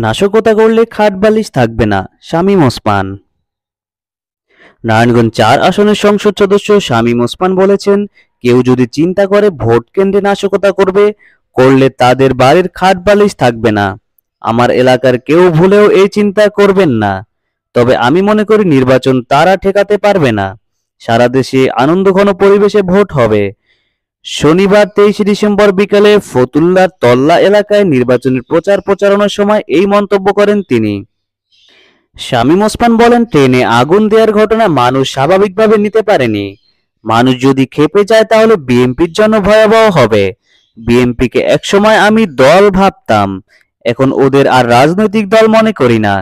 নাশকতা করলে খাট বালিশ থাকবে না, শামীম ওসমান। নারায়ণগঞ্জ ৪ আসনের সংসদ সদস্য শামীম ওসমান বলেছেন, কেউ যদি চিন্তা করে ভোট কেন্দ্রে নাশকতা করলে তাদের বাড়ির খাট বালিশ থাকবে না। আমার এলাকার কেউ ভুলেও এই চিন্তা করবেন না। তবে আমি মনে করি নির্বাচন তারা ঠেকাতে পারবে না। সারা দেশে আনন্দঘন পরিবেশে ভোট হবে। শনিবার ২৩ ডিসেম্বর বিকেলে ফতুল্লার তল্লা এলাকায় নির্বাচনের প্রচারণার সময় এই মন্তব্য করেন তিনি। শামীম ওসমান বলেন, ট্রেনে আগুন দেওয়ার ঘটনা মানুষ স্বাভাবিকভাবে নিতে পারেনি। মানুষ যদি ক্ষেপে যায় তাহলে বিএনপির জন্য ভয়াবহ হবে। বিএনপিকে একসময় আমি দল ভাবতাম, এখন ওদের আর রাজনৈতিক দল মনে করি না।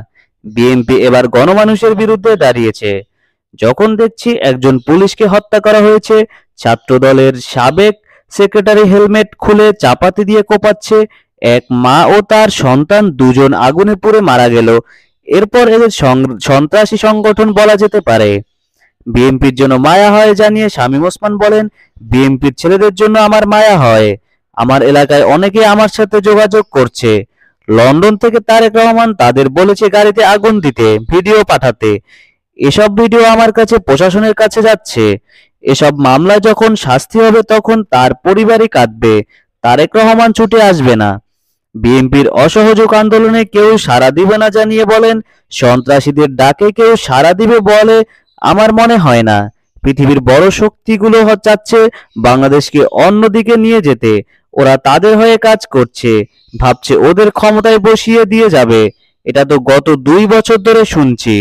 বিএনপি এবার গণমানুষের বিরুদ্ধে দাঁড়িয়েছে। যখন দেখছি একজন পুলিশকে হত্যা করা হয়েছে, ছাত্রদলের সাবেক সেক্রেটারি হেলমেট খুলে চাপাতি দিয়ে কোপাচ্ছে, এক মা ও তার সন্তান দুজন আগুনে পুড়ে মারা গেল, এরপর এদের সন্ত্রাসী সংগঠন বলা যেতে পারে। বিএনপির জন্য মায়া হয় জানিয়ে শামীম ওসমান বলেন, বিএনপির ছেলেদের জন্য আমার মায়া হয়। আমার এলাকায় অনেকে আমার সাথে যোগাযোগ করছে। লন্ডন থেকে তারেক রহমান তাদের বলেছে গাড়িতে আগুন দিতে, ভিডিও পাঠাতে। এসব ভিডিও আমার কাছে প্রশাসনের কাছে যাচ্ছে। এসব মামলায় যখন শাস্তি হবে তখন তার পরিবারই কাঁদবে, তারেক রহমান ছুটে আসবে না। বিএনপির অসহযোগ আন্দোলনে কেউ সাড়া দিবে না জানিয়ে বলেন, সন্ত্রাসীদের ডাকে কেউ সাড়া দিবে বলে আমার মনে হয় না। পৃথিবীর বড় শক্তিগুলো চাচ্ছে বাংলাদেশকে অন্যদিকে নিয়ে যেতে। ওরা তাদের হয়ে কাজ করছে, ভাবছে ওদের ক্ষমতায় বসিয়ে দিয়ে যাবে। এটা তো গত ২ বছর ধরে শুনছি।